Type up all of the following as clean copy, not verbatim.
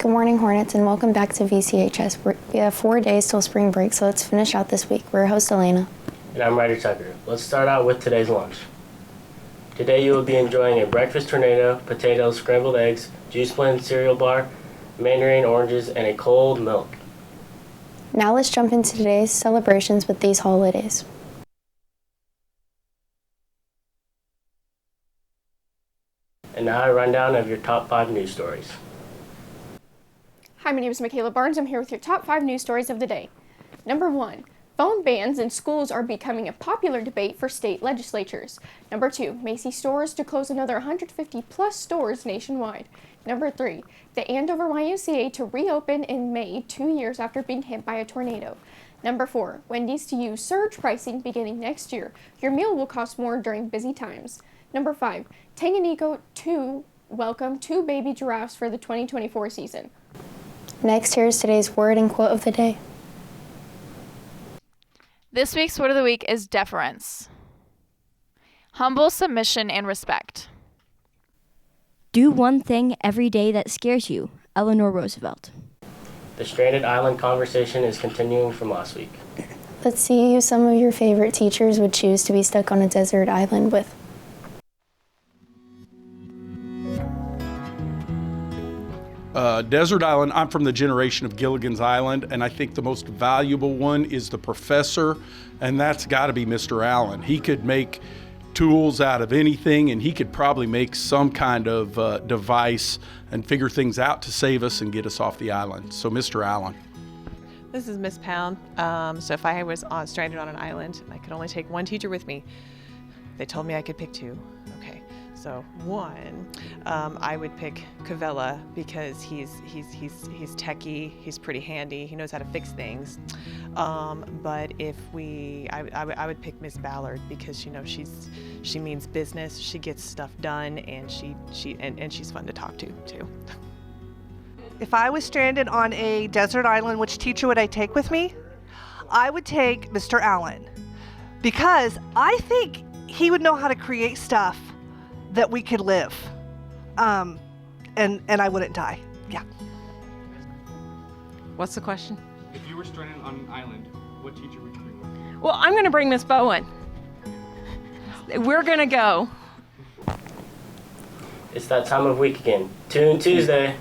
Good morning, Hornets, and welcome back to VCHS. We have 4 days till spring break, so let's finish out this week. We're your host, Elena. And I'm Ryder Tucker. Let's start out with today's lunch. Today you will be enjoying a breakfast tornado, potatoes, scrambled eggs, juice blend cereal bar, mandarin oranges, and a cold milk. Now let's jump into today's celebrations with these holidays. And now a rundown of your top 5 news stories. Hi, my name is Michaela Barnes. I'm here with your top 5 news stories of the day. Number 1, phone bans in schools are becoming a popular debate for state legislatures. Number 2, Macy stores to close another 150 plus stores nationwide. Number 3, the Andover YMCA to reopen in May 2 years after being hit by a tornado. Number 4, Wendy's to use surge pricing beginning next year. Your meal will cost more during busy times. Number 5, Tanganyika to welcome 2 baby giraffes for the 2024 season. Next, here's today's word and quote of the day. This week's word of the week is deference. Humble submission and respect. Do one thing every day that scares you. Eleanor Roosevelt. The stranded island conversation is continuing from last week. Let's see who some of your favorite teachers would choose to be stuck on a desert island with. Desert Island, I'm from the generation of Gilligan's Island, and I think the most valuable one is the professor, and that's got to be Mr. Allen. He could make tools out of anything, and he could probably make some kind of device and figure things out to save us and get us off the island. So Mr. Allen. This is Miss Pound. So if I was stranded on an island, I could only take one teacher with me. They told me I could pick 2. Okay. So 1, I would pick Cavella because he's techie, he's pretty handy, he knows how to fix things. But if I would pick Miss Ballard because she means business, she gets stuff done, and she's fun to talk to too. If I was stranded on a desert island, which teacher would I take with me? I would take Mr. Allen because I think he would know how to create stuff that we could live, and I wouldn't die. Yeah. What's the question? If you were stranded on an island, what teacher would you bring with you? Well, I'm going to bring Miss Bowen. We're going to go. It's that time of week again. Tune Tuesday.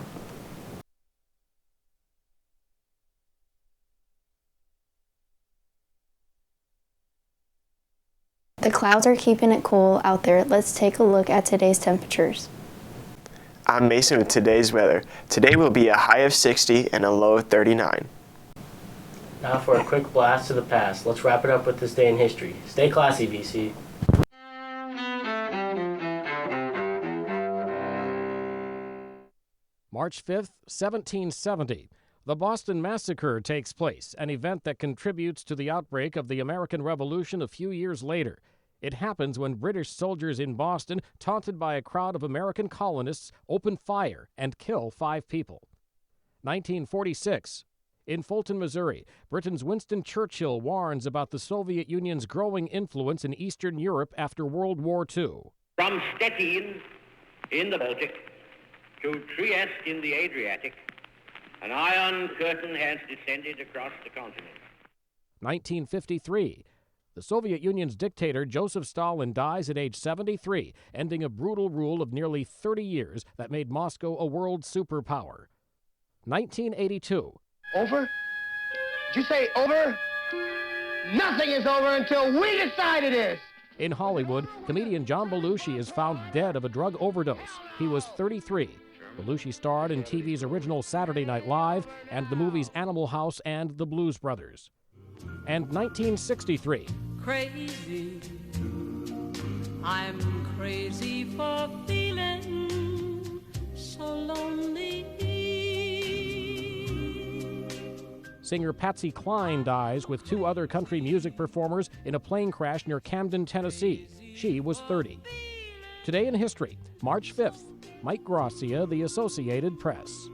The clouds are keeping it cool out there. Let's take a look at today's temperatures. I'm Mason with today's weather. Today will be a high of 60 and a low of 39. Now for a quick blast to the past. Let's wrap it up with this day in history. Stay classy, VC. March 5th, 1770. The Boston Massacre takes place, an event that contributes to the outbreak of the American Revolution a few years later. It happens when British soldiers in Boston, taunted by a crowd of American colonists, open fire and kill 5 people. 1946. In Fulton, Missouri, Britain's Winston Churchill warns about the Soviet Union's growing influence in Eastern Europe after World War II. From Stettin in the Baltic to Trieste in the Adriatic, an iron curtain has descended across the continent. 1953. The Soviet Union's dictator Joseph Stalin dies at age 73, ending a brutal rule of nearly 30 years that made Moscow a world superpower. 1982. Over? Did you say over? Nothing is over until we decide it is! In Hollywood, comedian John Belushi is found dead of a drug overdose. He was 33. Belushi starred in TV's original Saturday Night Live and the movies Animal House and The Blues Brothers. And 1963. Crazy, I'm crazy for feeling so lonely. Singer Patsy Cline dies with 2 other country music performers in a plane crash near Camden, Tennessee. She was 30. Today in history, March 5th. Mike Gracia, The Associated Press.